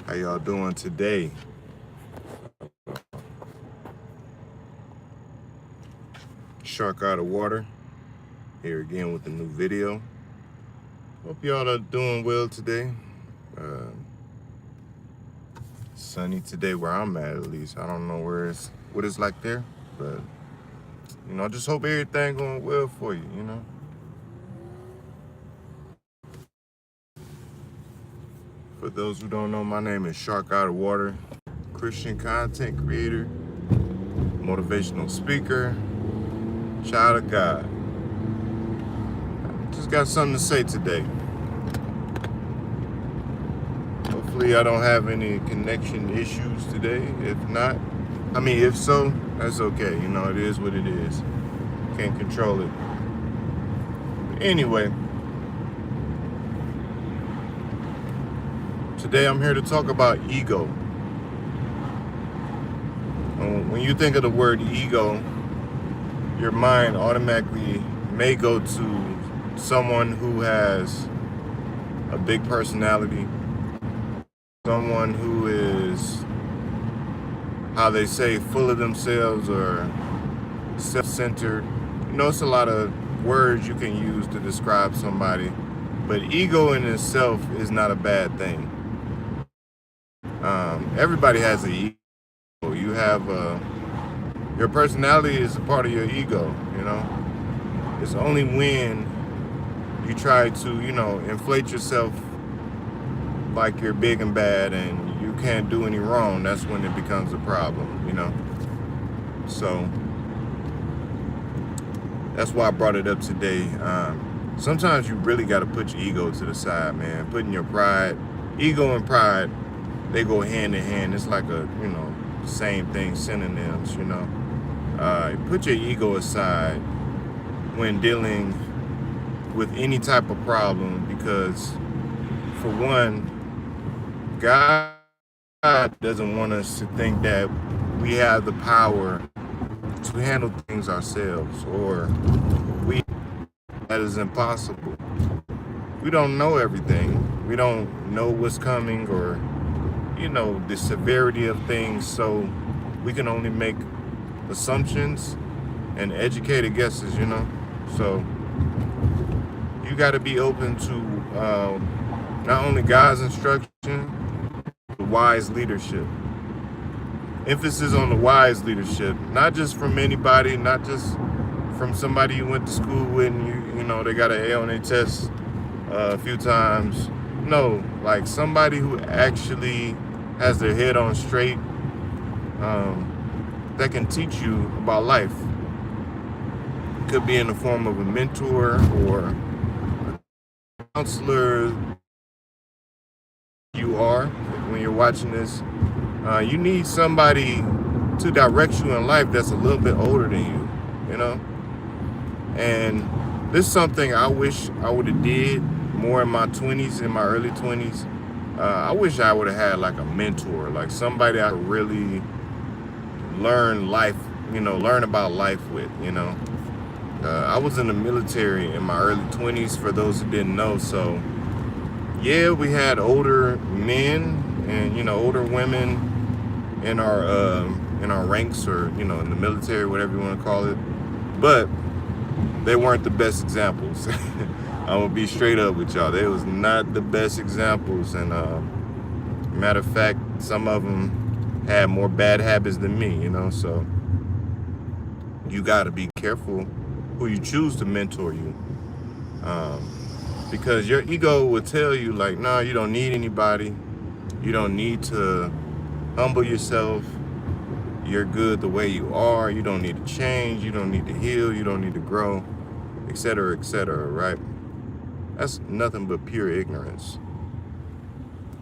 How y'all doing today? Shark out of water. Here again with a new video. Hope y'all are doing well today. Uh, Sunny today where I'm at least. I don't know what it's like there, but I just hope everything going well for you. For those who don't know, my name is Shark Out of Water, Christian content creator, motivational speaker, child of God. Just got something to say today. Hopefully I don't have any connection issues today. If so, that's okay. It is what it is. Can't control it. But anyway, today I'm here to talk about ego. When you think of the word ego, your mind automatically may go to someone who has a big personality, someone who is, how they say, full of themselves or self-centered. It's a lot of words you can use to describe somebody, but ego in itself is not a bad thing. Everybody has an ego. You have your personality is a part of your ego. It's only when you try to inflate yourself like you're big and bad and you can't do any wrong, that's when it becomes a problem. So that's why I brought it up today. Sometimes you really got to put your ego to the side, man. Putting your pride, ego and pride, they go hand in hand. It's like same thing, synonyms. Put your ego aside when dealing with any type of problem, because for one, God doesn't want us to think that we have the power to handle things ourselves, or that is impossible. We don't know everything. We don't know what's coming, or the severity of things, so we can only make assumptions and educated guesses. So you got to be open to not only God's instruction, but wise leadership. Emphasis on the wise leadership, not just from anybody, not just from somebody you went to school with and they got an A on their test a few times. No, like somebody who actually has their head on straight, that can teach you about life. Could be in the form of a mentor or a counselor. You are, when you're watching this, you need somebody to direct you in life that's a little bit older than you, And this is something I wish I would have did more in my 20s, in my early 20s. I wish I would have had like a mentor, like somebody I could really learn life, learn about life with. I was in the military in my early 20s, for those who didn't know. So yeah, we had older men and older women in our ranks, or in the military, whatever you want to call it, but they weren't the best examples. I'm gonna be straight up with y'all. They was not the best examples, and matter of fact, some of them had more bad habits than me. So you got to be careful who you choose to mentor you, because your ego will tell you like, nah, you don't need anybody. You don't need to humble yourself. You're good the way you are. You don't need to change. You don't need to heal. You don't need to grow, etc., etc., right? That's nothing but pure ignorance.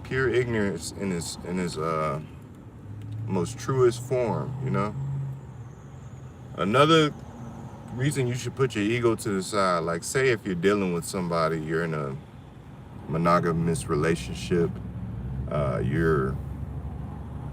Pure ignorance in its most truest form. Another reason you should put your ego to the side, like say if you're dealing with somebody, you're in a monogamous relationship, you're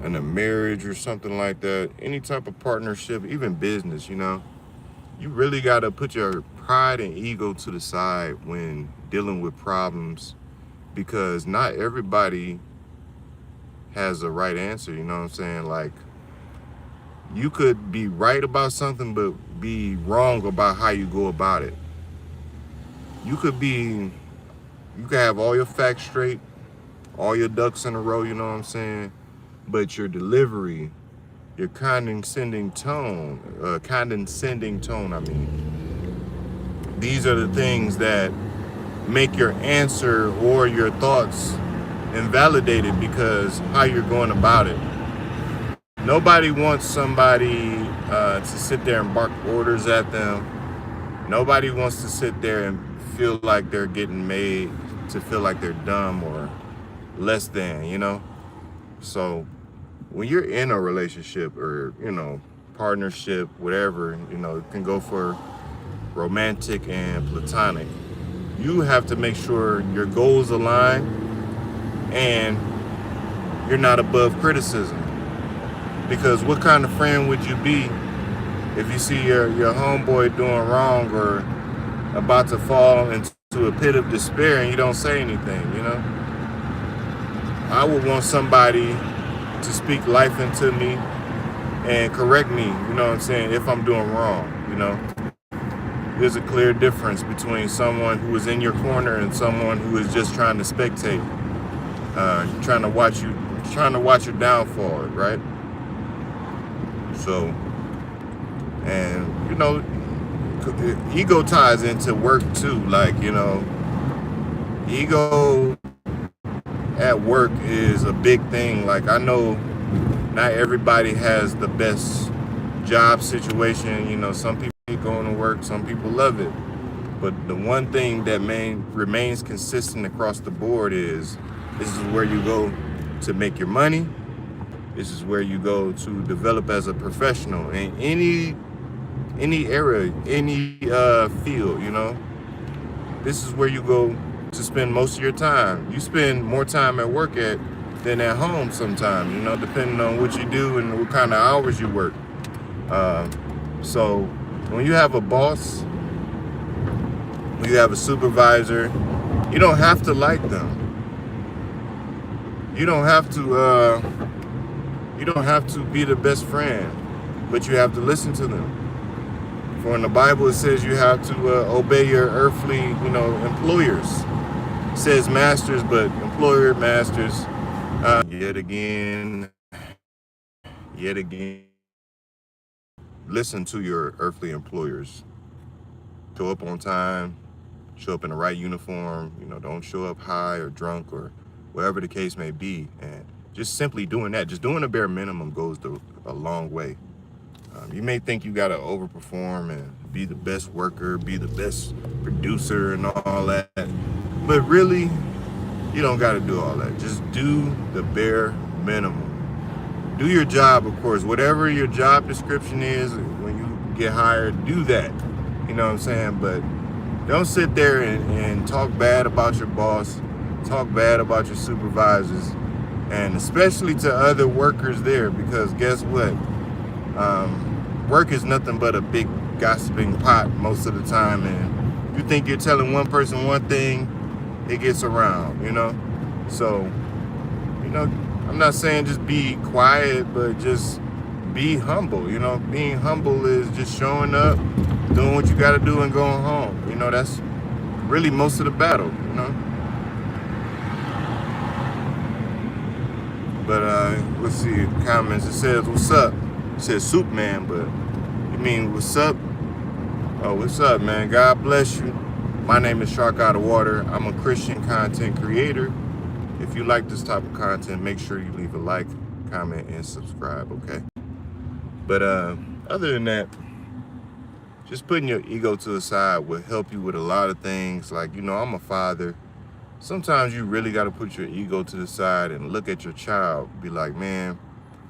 in a marriage or something like that, any type of partnership, even business, you really got to put your pride and ego to the side when dealing with problems, because not everybody has the right answer. You know what I'm saying? Like, you could be right about something, but be wrong about how you go about it. You could have all your facts straight, all your ducks in a row. You know what I'm saying? But your delivery, your condescending tone. I mean, these are the things that make your answer or your thoughts invalidated because how you're going about it. Nobody wants somebody to sit there and bark orders at them. Nobody wants to sit there and feel like they're getting made to feel like they're dumb or less than, you know? So when you're in a relationship or, partnership, whatever, it can go for romantic and platonic, you have to make sure your goals align and you're not above criticism. Because what kind of friend would you be if you see your homeboy doing wrong or about to fall into a pit of despair and you don't say anything, I would want somebody to speak life into me and correct me, if I'm doing wrong, There's a clear difference between someone who is in your corner and someone who is just trying to spectate, trying to watch your downfall, right? So, and ego ties into work too. Like, ego at work is a big thing. Like, I know not everybody has the best job situation. Some people hate going to work, some people love it. But the one thing that remains consistent across the board is this is where you go to make your money. This is where you go to develop as a professional in any area, any field, This is where you go to spend most of your time. You spend more time at work than at home sometimes, depending on what you do and what kind of hours you work. So when you have a boss, when you have a supervisor, you don't have to like them. You don't have to be the best friend, but you have to listen to them. For in the Bible, it says you have to obey your earthly, employers. It says masters, but employer, masters. Yet again, listen to your earthly employers. Show up on time, show up in the right uniform, don't show up high or drunk or whatever the case may be. And just simply doing that, just doing the bare minimum goes a long way. You may think you got to overperform and be the best worker, be the best producer and all that. But really, you don't got to do all that. Just do the bare minimum. Do your job, of course. Whatever your job description is, when you get hired, do that. You know what I'm saying? But don't sit there and talk bad about your boss, talk bad about your supervisors, and especially to other workers there, because guess what? Work is nothing but a big gossiping pot most of the time, and you think you're telling one person one thing, it gets around, So, I'm not saying just be quiet, but just be humble. Being humble is just showing up, doing what you got to do, and going home. That's really most of the battle. But let's see comments. It says, "What's up?" It says "Soup Man," but you mean what's up? Oh, what's up, man? God bless you. My name is Shark Out of Water. I'm a Christian content creator. If you like this type of content, make sure you leave a like, comment, and subscribe, okay? But other than that, just putting your ego to the side will help you with a lot of things. Like, I'm a father. Sometimes you really got to put your ego to the side and look at your child. Be like, man,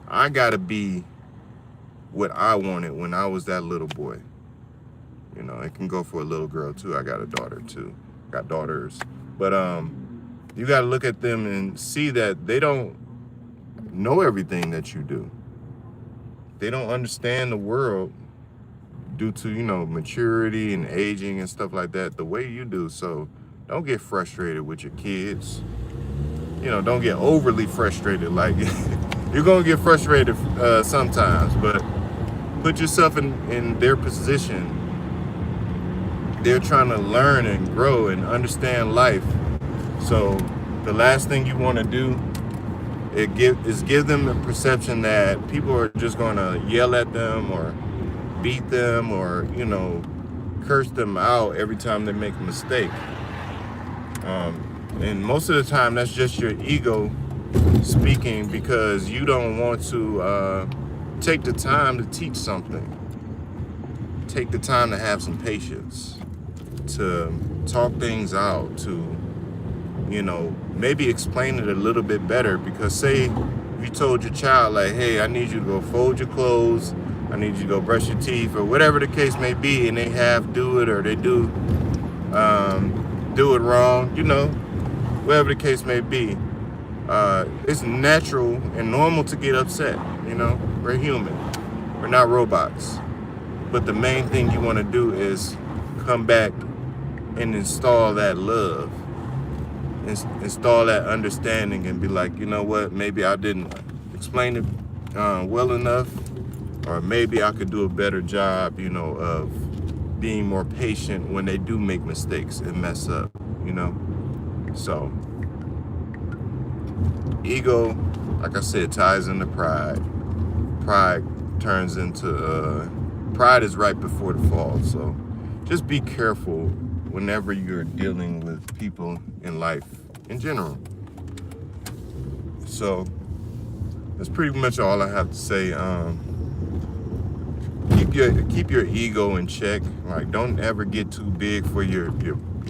I got to be what I wanted when I was that little boy. It can go for a little girl too. I got a daughter too. Got daughters. But you got to look at them and see that they don't know everything that you do. They don't understand the world due to, maturity and aging and stuff like that the way you do. So don't get frustrated with your kids. don't get overly frustrated. Like, you're gonna get frustrated sometimes, but put yourself in their position. They're trying to learn and grow and understand life. So the last thing you want to do is give them the perception that people are just going to yell at them or beat them or, curse them out every time they make a mistake. And most of the time, that's just your ego speaking, because you don't want to take the time to teach something. Take the time to have some patience, to talk things out, to, maybe explain it a little bit better. Because say if you told your child, like, hey, I need you to go fold your clothes, I need you to go brush your teeth, or whatever the case may be, and they half do it or they do it wrong, whatever the case may be, it's natural and normal to get upset. We're human, we're not robots. But the main thing you want to do is come back and install that love, install that understanding, and be like, you know what, maybe I didn't explain it well enough, or maybe I could do a better job, of being more patient when they do make mistakes and mess up, So ego, like I said, ties into pride. Pride turns into pride is right before the fall. So just be careful whenever you're dealing with people in life in general. So that's pretty much all I have to say. Keep your ego in check. Like, don't ever get too big for your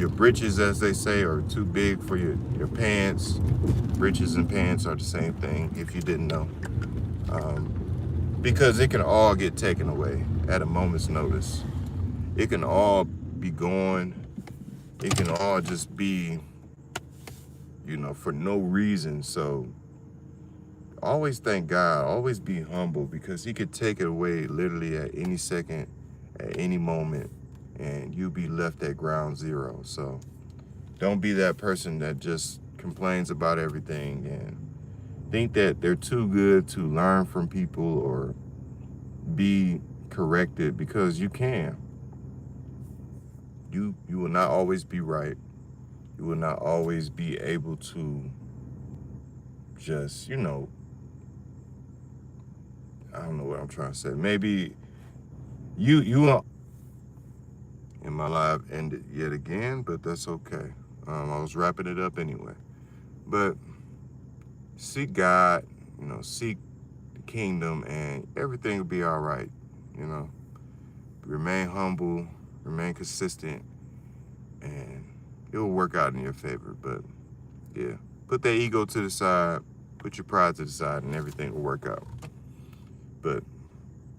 britches, as they say, or too big for your pants. Britches and pants are the same thing, if you didn't know. Because it can all get taken away at a moment's notice. It can all be gone. It can all just be, for no reason. So always thank God. Always be humble, because he could take it away literally at any second, at any moment, and you'll be left at ground zero. So don't be that person that just complains about everything and think that they're too good to learn from people or be corrected, because you can. You will not always be right. You will not always be able to just, I don't know what I'm trying to say. Maybe you and my live ended yet again, but that's okay. I was wrapping it up anyway. But seek God, seek the kingdom, and everything will be all right. Remain humble, remain consistent, and it will work out in your favor. But yeah, put that ego to the side, put your pride to the side, and everything will work out. But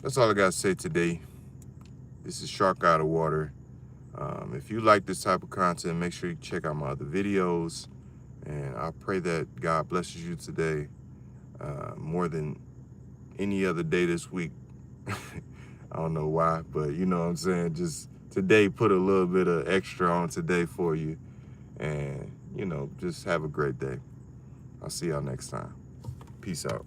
that's all I got to say today. This is Shark Out of Water. If you like this type of content, make sure you check out my other videos. And I pray that God blesses you today more than any other day this week. I don't know why, but you know what I'm saying? Just today, put a little bit of extra on today for you. And, just have a great day. I'll see y'all next time. Peace out.